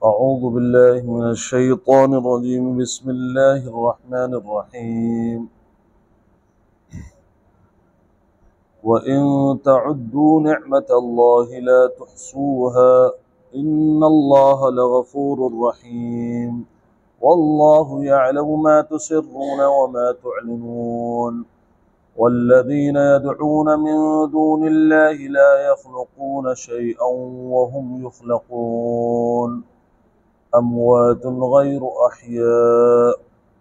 अऊज़ु बिल्लाहि मिनश्शैतानिर्रजीम बिस्मिल्लाहिर्रहमानिर्रहीम व इन तअद्दू निअमतल्लाहि ला तुहसूहा इन्नल्लाहा लगफूरुर रहीम वल्लाहु यअलमु मा तुसिर्रून व मा तुअलिनून वल्लज़ीन यदऊन मिन दूनिल्लाहि ला यख्लुकून शैअन व हुम युख्लकून अम्वातुन गैरु अह्या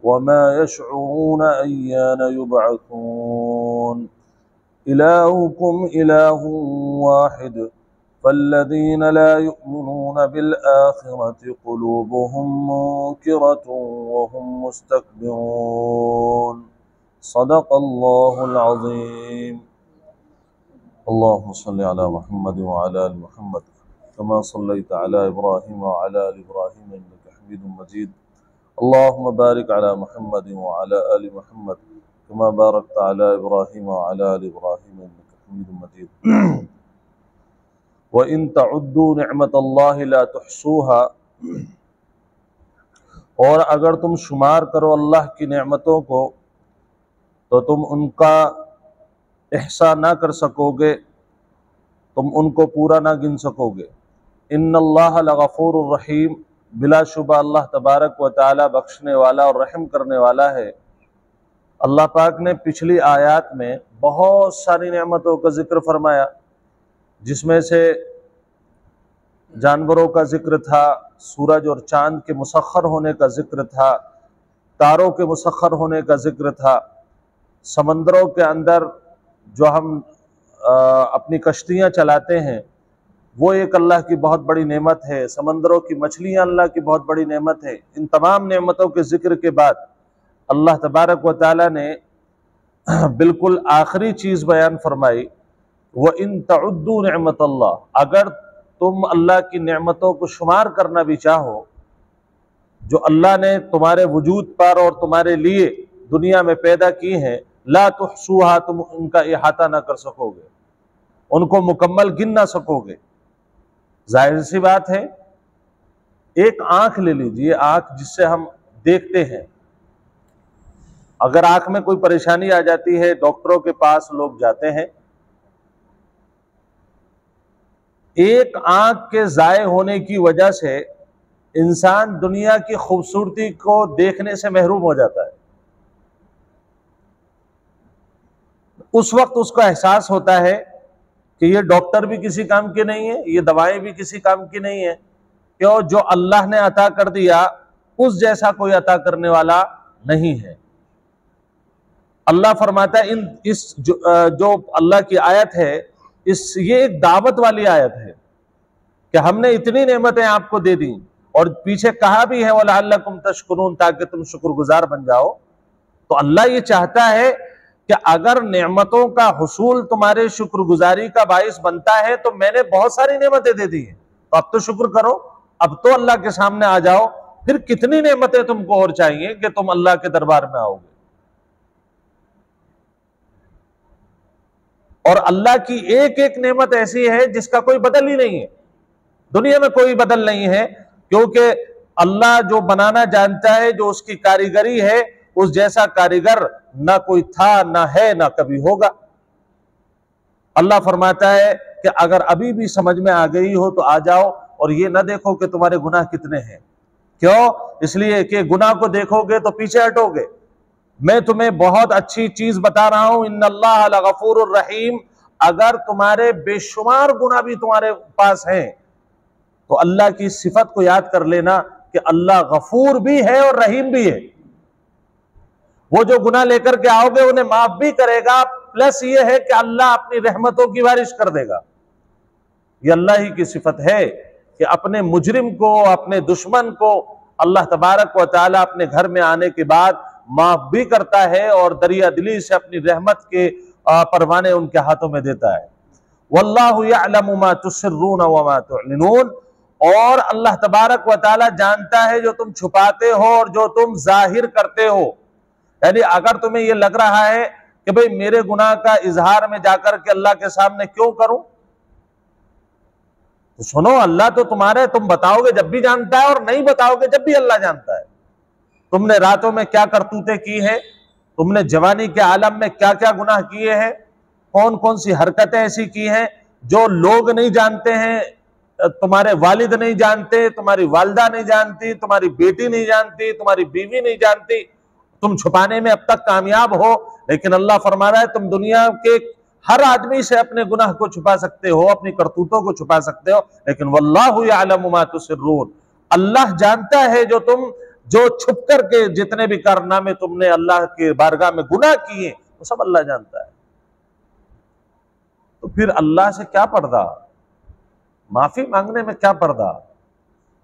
वमा यशऊरून अय्यान युबअसून इलाहुकुम इलाहुन वाहिद फल्लज़ीन ला युमिनून बिल आखिरति क़ुलूबुहुम मुनकिरतुन व हुम मुस्तकबिरून सदक़ल्लाहुल अज़ीम। अल्लाहुम्मा सल्लि अला मुहम्मद व अला आलि मुहम्मद कमा सल्लैता अला इब्राहीम व अला आलि इब्राहीम इन्नका हमीदुम मजीद। अल्लाहुम्मा बारिक अला मुहम्मद व अला आलि मुहम्मद कमा बारकता अला इब्राहीम व अला आलि इब्राहीम इन्नका हमीदुम मजीद। व इन तउद्दू निअमतल्लाहि ला तुहसूहा, और अगर तुम शुमार करो अल्लाह की नेमतों को तो तुम उनका एहसा ना कर सकोगे, तुम उनको पूरा ना गिन सकोगे। इन्नल्लाह लगफूरुर रहीम, बिलाशुबा अल्लाह तबारक व तआला बख्शने वाला और रहम करने वाला है। अल्लाह पाक ने पिछली आयत में बहुत सारी नेमतों का जिक्र फरमाया, जिसमें से जानवरों का जिक्र था, सूरज और चांद के मुसख्खर होने का जिक्र था, तारों के मुसख्खर होने का जिक्र था, समंदरों के अंदर जो हम अपनी कश्तियाँ चलाते हैं वो एक अल्लाह की बहुत बड़ी नेमत है, समंदरों की मछलियाँ अल्लाह की बहुत बड़ी नेमत है। इन तमाम नेमतों के जिक्र के बाद अल्लाह तबारक व तआला ने बिल्कुल आखिरी चीज़ बयान फरमाई, व इन तउद्दू निअमतल्लाह, अगर तुम अल्लाह की नेमतों को शुमार करना भी चाहो जो अल्लाह ने तुम्हारे वजूद पर और तुम्हारे लिए दुनिया में पैदा की हैं, ला तुहसूहा, तुम उनका इहाता ना कर सकोगे, उनको मुकम्मल गिन ना सकोगे। जाहिर सी बात है, एक आंख ले लीजिए, आंख जिससे हम देखते हैं, अगर आंख में कोई परेशानी आ जाती है, डॉक्टरों के पास लोग जाते हैं, एक आंख के जाए होने की वजह से इंसान दुनिया की खूबसूरती को देखने से महरूम हो जाता है। उस वक्त उसको एहसास होता है कि ये डॉक्टर भी किसी काम के नहीं है, ये दवाएं भी किसी काम की नहीं है, क्यों? जो अल्लाह ने अता कर दिया उस जैसा कोई अता करने वाला नहीं है। अल्लाह फरमाता है जो अल्लाह की आयत है, ये एक दावत वाली आयत है कि हमने इतनी नेमतें आपको दे दी, और पीछे कहा भी है वलअल्लकुम तशकुरून, ताकि तुम शुक्रगुजार बन जाओ। तो अल्लाह ये चाहता है कि अगर नेमतों का हुसूल तुम्हारे शुक्रगुजारी का बाइस बनता है तो मैंने बहुत सारी नेमतें दे दी हैं, तो अब तो शुक्र करो, अब तो अल्लाह के सामने आ जाओ। फिर कितनी नेमतें तुमको और चाहिए कि तुम अल्लाह के दरबार में आओगे। और अल्लाह की एक एक नेमत ऐसी है जिसका कोई बदल ही नहीं है, दुनिया में कोई बदल नहीं है, क्योंकि अल्लाह जो बनाना जानता है, जो उसकी कारीगरी है, उस जैसा कारीगर ना कोई था, ना है, ना कभी होगा। अल्लाह फरमाता है कि अगर अभी भी समझ में आ गई हो तो आ जाओ, और ये ना देखो कि तुम्हारे गुनाह कितने हैं। क्यों? इसलिए कि गुनाह को देखोगे तो पीछे हटोगे। मैं तुम्हें बहुत अच्छी चीज बता रहा हूं, इन्नल्लाह लगफूरुर रहीम, अगर तुम्हारे बेशुमार गुनाह भी तुम्हारे पास हैं तो अल्लाह की सिफत को याद कर लेना कि अल्लाह गफूर भी है और रहीम भी है। वो जो गुनाह लेकर के आओगे उन्हें माफ भी करेगा, प्लस ये है कि अल्लाह अपनी रहमतों की बारिश कर देगा। ये अल्लाह ही की सिफत है कि अपने मुजरिम को, अपने दुश्मन को अल्लाह तबारक व तआला अपने घर में आने के बाद माफ भी करता है और दरिया दिली से अपनी रहमत के परवाने उनके हाथों में देता है। वल्लाहु यअलमु मा तुसिर्रून व मा तुअलिनून, और अल्लाह तबारक व तआला जानता है जो तुम छुपाते हो और जो तुम जाहिर करते हो। यानी अगर तुम्हें यह लग रहा है कि भाई मेरे गुनाह का इजहार में जाकर के अल्लाह के सामने क्यों करूं, तो सुनो, अल्लाह तो तुम्हारे, तुम बताओगे जब भी जानता है और नहीं बताओगे जब भी अल्लाह जानता है। तुमने रातों में क्या करतूतें की हैं, तुमने जवानी के आलम में क्या क्या गुनाह किए हैं, कौन कौन सी हरकतें ऐसी की हैं जो लोग नहीं जानते हैं, तुम्हारे वालिद नहीं जानते, तुम्हारी वालदा नहीं जानती, तुम्हारी बेटी नहीं जानती, तुम्हारी बीवी नहीं जानती, तुम छुपाने में अब तक कामयाब हो। लेकिन अल्लाह फरमा रहा है तुम दुनिया के हर आदमी से अपने गुनाह को छुपा सकते हो, अपनी करतूतों को छुपा सकते हो, लेकिन वल्लाहु यअलमु मा तुसिर्रून, अल्लाह जानता है जो छुप करके जितने भी कारनामे तुमने अल्लाह के बारगाह में गुनाह किए वो सब अल्लाह जानता है। तो फिर अल्लाह से क्या पर्दा, माफी मांगने में क्या पर्दा,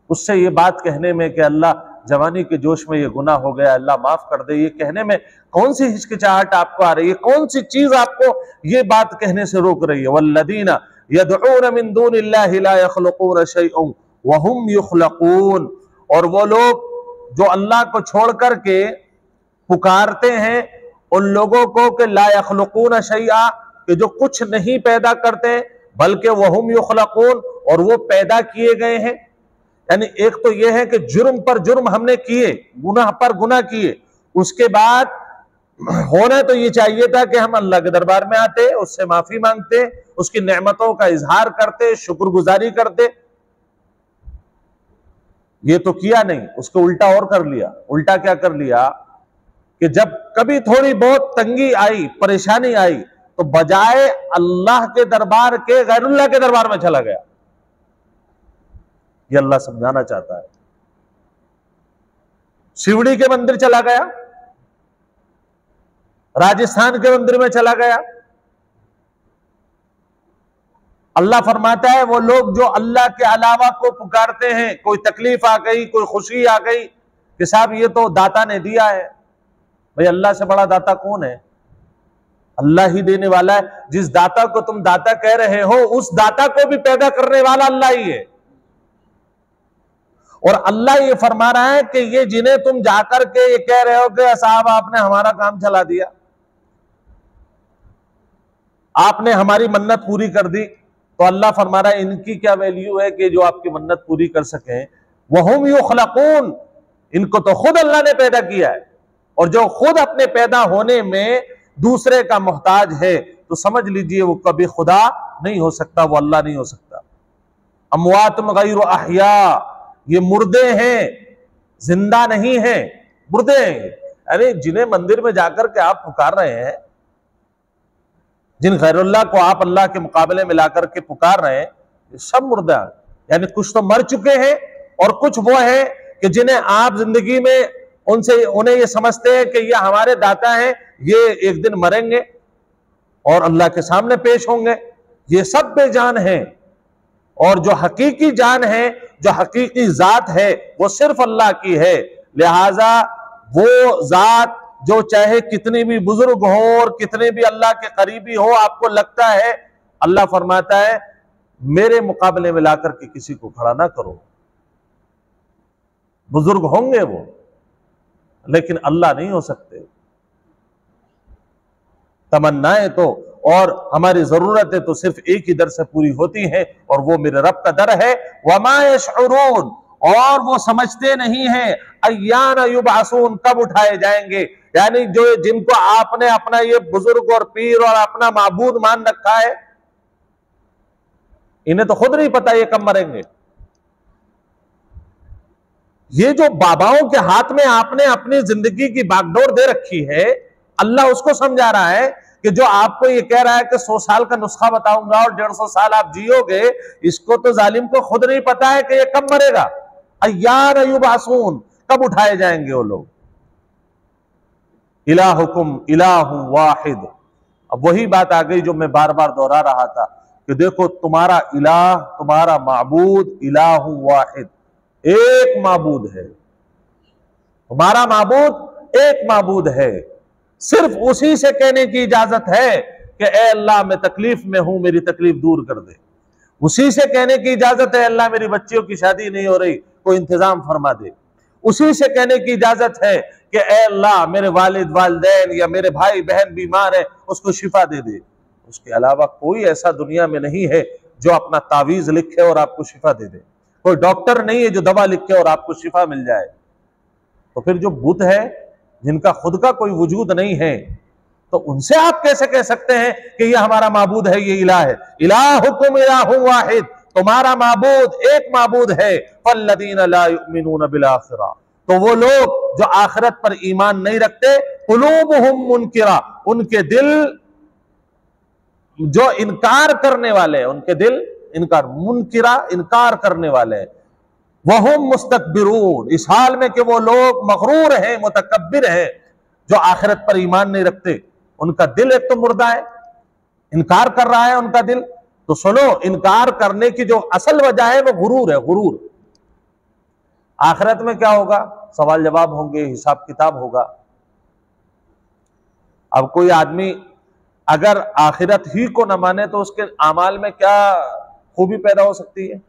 उससे ये बात कहने में कि अल्लाह जवानी के जोश में ये गुनाह हो गया, अल्लाह माफ कर दे, ये कहने में कौन सी हिचकिचाहट आपको आ रही है, कौन सी चीज आपको ये बात कहने से रोक रही है। वल्लदीना यदऊन मिन दूनिल्लाहि ला यखलुकून शैअन व हुम युखलकून, और वो लोग जो अल्लाह को छोड़ करके पुकारते हैं उन लोगों को कि ला यखलुकून शैआ, कि जो कुछ नहीं पैदा करते, बल्कि वहुम युखलकून, और वो पैदा किए गए हैं। यानी एक तो यह है कि जुर्म पर जुर्म हमने किए, गुनाह पर गुनाह किए, उसके बाद होना तो ये चाहिए था कि हम अल्लाह के दरबार में आते, उससे माफी मांगते, उसकी नेमतों का इजहार करते, शुक्रगुजारी करते। ये तो किया नहीं, उसको उल्टा और कर लिया। उल्टा क्या कर लिया कि जब कभी थोड़ी बहुत तंगी आई, परेशानी आई, तो बजाय अल्लाह के दरबार के गैरुल्लाह के दरबार में चला गया। ये अल्लाह समझाना चाहता है। शिवड़ी के मंदिर चला गया, राजस्थान के मंदिर में चला गया। अल्लाह फरमाता है वो लोग जो अल्लाह के अलावा को पुकारते हैं, कोई तकलीफ आ गई, कोई खुशी आ गई, कि साहब ये तो दाता ने दिया है। भाई अल्लाह से बड़ा दाता कौन है? अल्लाह ही देने वाला है। जिस दाता को तुम दाता कह रहे हो, उस दाता को भी पैदा करने वाला अल्लाह ही है। और अल्लाह ये फरमा रहा है कि ये जिन्हें तुम जाकर के ये कह रहे हो कि साहब आपने हमारा काम चला दिया, आपने हमारी मन्नत पूरी कर दी, तो अल्लाह फरमा रहा है इनकी क्या वैल्यू है कि जो आपकी मन्नत पूरी कर सके। वहुम युखलकून, इनको तो खुद अल्लाह ने पैदा किया है, और जो खुद अपने पैदा होने में दूसरे का मोहताज है, तो समझ लीजिए वो कभी खुदा नहीं हो सकता, वो अल्लाह नहीं हो सकता। अमवातुम गैरु अहया, ये मुर्दे हैं, जिंदा नहीं है, मुर्दे हैं। अरे जिन्हें मंदिर में जाकर के आप पुकार रहे हैं, जिन गैरुल्लाह को आप अल्लाह के मुकाबले में लाकर के पुकार रहे हैं, ये सब मुर्दा, यानी कुछ तो मर चुके हैं और कुछ वो है कि जिन्हें आप जिंदगी में उन्हें ये समझते हैं कि ये हमारे दाता हैं, ये एक दिन मरेंगे और अल्लाह के सामने पेश होंगे। ये सब बेजान हैं, और जो हकीकी जान है, जो हकीकी जात है, वो सिर्फ अल्लाह की है। लिहाजा वो जात जो चाहे कितनी भी बुजुर्ग हो और कितने भी अल्लाह के करीबी हो, आपको लगता है, अल्लाह फरमाता है मेरे मुकाबले में लाकर के किसी को खड़ा ना करो। बुजुर्ग होंगे वो, लेकिन अल्लाह नहीं हो सकते। तमन्नाएं तो और हमारी जरूरतें तो सिर्फ एक ही दर से पूरी होती हैं, और वो मेरे रब का दर है। वमा यशउरून, और वो समझते नहीं हैं अय्यान युबअसून, कब उठाए जाएंगे। यानी जो जिनको आपने अपना ये बुजुर्ग और पीर और अपना माबूद मान रखा है, इन्हें तो खुद नहीं पता ये कब मरेंगे। ये जो बाबाओं के हाथ में आपने अपनी जिंदगी की बागडोर दे रखी है, अल्लाह उसको समझा रहा है कि जो आपको ये कह रहा है कि 100 साल का नुस्खा बताऊंगा और 150 साल आप जियोगे, इसको तो जालिम को खुद नहीं पता है कि ये कब मरेगा। अय्यान युबअसून, कब उठाए जाएंगे वो लोग। इलाहुकुम इलाहु वाहिद, अब वही बात आ गई जो मैं बार बार दोहरा रहा था कि देखो तुम्हारा इलाह, तुम्हारा माबूद इलाहु वाहिद, एक माबूद है। तुम्हारा माबूद एक माबूद है। सिर्फ उसी से कहने की इजाजत है कि ए अल्लाह मैं तकलीफ में हूं, मेरी तकलीफ दूर कर दे। उसी से कहने की इजाजत है अल्लाह मेरी बच्चियों की शादी नहीं हो रही, कोई इंतजाम फरमा दे। उसी से कहने की इजाजत है कि ए अल्लाह मेरे वालिद वालिदैन या मेरे भाई बहन बीमार है, उसको शिफा दे दे। उसके अलावा कोई ऐसा दुनिया में नहीं है जो अपना तावीज लिखे और आपको शिफा दे दे, कोई डॉक्टर नहीं है जो दवा लिखे और आपको शिफा मिल जाए। तो फिर जो बुत है जिनका खुद का कोई वजूद नहीं है, तो उनसे आप कैसे कह सकते हैं कि ये हमारा माबूद है, ये इलाह है। इलाहुकुम इलाहुन वाहिद, तुम्हारा माबूद एक माबूद है। फल्लदीना ला युमिनून बिल आखिरा, तो वो लोग जो आखिरत पर ईमान नहीं रखते, कुलूबुहुम मुनकिरा, उनके दिल जो इनकार करने वाले हैं, उनके दिल इनकार, मुनकिरा इनकार करने वाले हैं। वहुम मुस्तकबिरून, इस हाल में कि वो लोग मगरूर हैं, मुतकब्बिर हैं, जो आखिरत पर ईमान नहीं रखते। उनका दिल एक तो मुर्दा है, इनकार कर रहा है उनका दिल। तो सुनो, इनकार करने की जो असल वजह है वो गुरूर है, गुरूर। आखिरत में क्या होगा? सवाल जवाब होंगे, हिसाब किताब होगा। अब कोई आदमी अगर आखिरत ही को न माने तो उसके आमाल में क्या खूबी पैदा हो सकती है?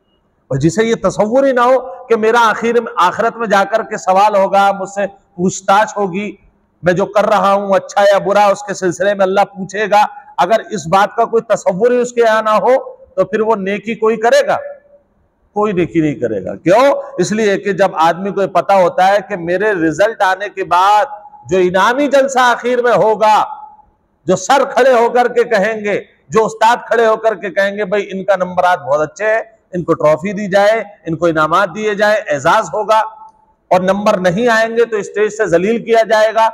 और जिसे ये तसव्वुर ही ना हो कि मेरा आखिरत में जाकर के सवाल होगा, मुझसे पूछताछ होगी, मैं जो कर रहा हूं अच्छा या बुरा उसके सिलसिले में अल्लाह पूछेगा। अगर इस बात का कोई तसव्वुर ही उसके यहाँ ना हो तो फिर वो नेकी कोई करेगा? कोई नेकी नहीं करेगा। क्यों? इसलिए कि जब आदमी को पता होता है कि मेरे रिजल्ट आने के बाद जो इनामी जलसा आखिर में होगा, जो सर खड़े होकर के कहेंगे, जो उस्ताद खड़े होकर के कहेंगे भाई इनका नंबरात बहुत अच्छे हैं, इनको ट्रॉफी दी जाए, इनको इनामात दिए जाए, एजाज होगा, और नंबर नहीं आएंगे तो स्टेज से जलील किया जाएगा,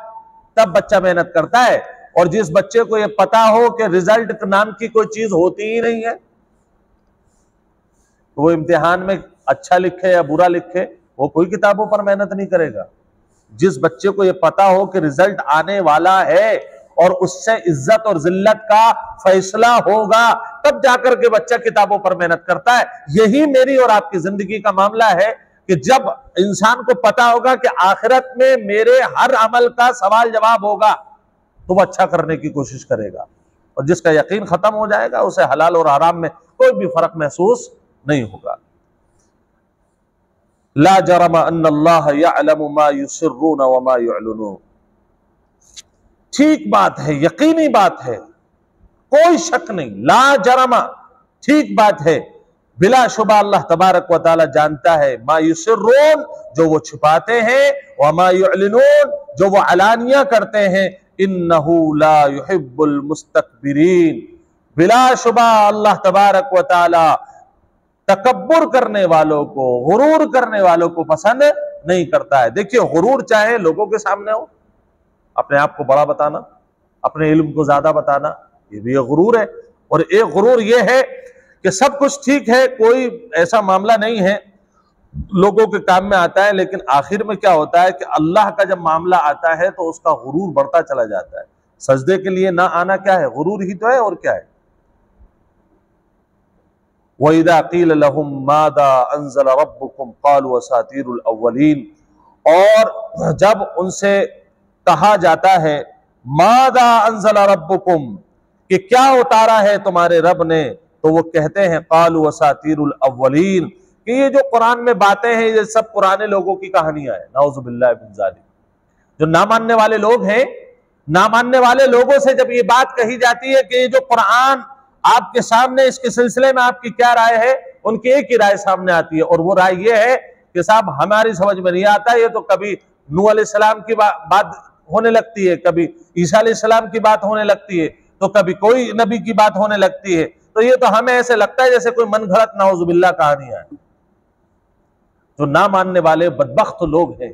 तब बच्चा मेहनत करता है। और जिस बच्चे को यह पता हो कि रिजल्ट नाम की कोई चीज होती ही नहीं है, तो वो इम्तिहान में अच्छा लिखे या बुरा लिखे, वो कोई किताबों पर मेहनत नहीं करेगा। जिस बच्चे को यह पता हो कि रिजल्ट आने वाला है और उससे इज्जत और जिल्लत का फैसला होगा, तब जाकर के बच्चा किताबों पर मेहनत करता है। यही मेरी और आपकी जिंदगी का मामला है कि जब इंसान को पता होगा कि आखिरत में मेरे हर अमल का सवाल जवाब होगा, तो वो अच्छा करने की कोशिश करेगा। और जिसका यकीन खत्म हो जाएगा, उसे हलाल और हराम में कोई भी फर्क महसूस नहीं होगा। ला जरम अन्नल्लाह यअलमु मा युसिर्रून व मा युअलिनून, ठीक बात है, यकीनी बात है, कोई शक नहीं। ला जरमा, ठीक बात है, बिला शुबा अल्लाह तबारक व तआला जानता है। मा युसिर्रून, जो वो छुपाते हैं, व मा युअलिनून, जो वो अलानिया करते हैं। इन्नहु ला युहिब्बुल मुस्तकबिरीन, बिला शुबा अल्लाह तबारक व तआला तकब्बुर करने वालों को, गुरूर करने वालों को पसंद नहीं करता है। देखिए, गुरूर चाहे लोगों के सामने हो, अपने आप को बड़ा बताना, अपने इल्म को ज्यादा बताना, ये भी एक गुरूर है। और एक गुरूर ये है कि सब कुछ ठीक है, कोई ऐसा मामला नहीं है, लोगों के काम में आता है, लेकिन आखिर में क्या होता है कि अल्लाह का जब मामला आता है तो उसका गुरूर बढ़ता चला जाता है। सजदे के लिए ना आना क्या है? गुरूर ही तो है, और क्या है? वइदा क़ील लहुम मादा अंज़ल रब्बुकुम क़ालू असातीरुल अव्वलीन, और जब उनसे कहा जाता है मादा अंज़ल रब्बुकुम, कि क्या उतारा है तुम्हारे रब ने, तो वो कहते हैं क़ालू असातीरुल अव्वलीन, कि ये जो कुरान में बातें हैं ये सब पुराने लोगों की कहानियां हैं। नाउज़ुबिल्लाहि मिन ज़ालिक। जो ना मानने वाले लोग हैं, ना मानने वाले लोगों से जब ये बात कही जाती है कि ये जो कुरान आपके सामने, इसके सिलसिले में आपकी क्या राय है, उनकी एक ही राय सामने आती है, और वो राय ये है कि साहब हमारी समझ में नहीं आता, ये तो कभी नूह अलैहिस्सलाम की बात होने लगती है, कभी ईसा अलैहिस्सलाम की बात होने लगती है, तो कभी कोई नबी की बात होने लगती है, तो ये तो हमें ऐसे लगता है जैसे कोई मनगढ़ंत नाउज़ुबिल्लाह कहानियां है। जो ना मानने वाले बदबख्त लोग हैं,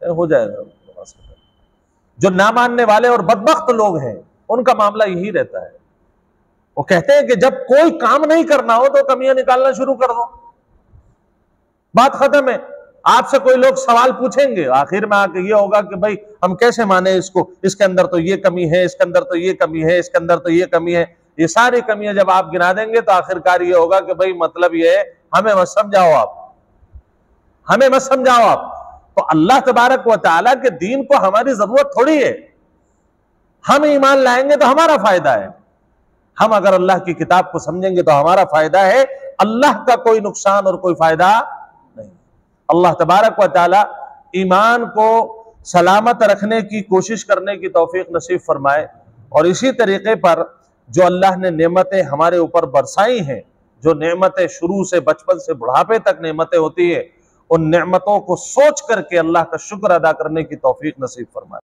हो जाएगा, जो ना मानने वाले और बदबख्त लोग हैं, उनका मामला यही रहता है। वो कहते हैं कि जब कोई काम नहीं करना हो तो कमियां निकालना शुरू कर दो, बात खत्म है। आपसे कोई लोग सवाल पूछेंगे, आखिर में आके ये होगा कि भाई हम कैसे माने इसको, इसके अंदर तो ये कमी है, इसके अंदर तो ये कमी है, इसके अंदर तो ये कमी है। ये सारी कमियां जब आप गिना देंगे तो आखिरकार ये होगा कि भाई मतलब ये है, हमें मत समझाओ आप, हमें मत समझाओ आप। तो अल्लाह तबारक व तआला के दीन को हमारी जरूरत थोड़ी है, हम ईमान लाएंगे तो हमारा फायदा है। हम अगर अल्लाह की किताब को समझेंगे तो हमारा फायदा है, अल्लाह का कोई नुकसान और कोई फायदा नहीं। अल्लाह तबारक व तआला ईमान को सलामत रखने की कोशिश करने की तौफीक नसीब फरमाए। और इसी तरीके पर जो अल्लाह ने नेमतें हमारे ऊपर बरसाई हैं, जो नेमतें शुरू से बचपन से बुढ़ापे तक नेमतें होती है, उन नेमतों को सोच करके अल्लाह का शुक्र अदा करने की तौफीक नसीब फरमाए।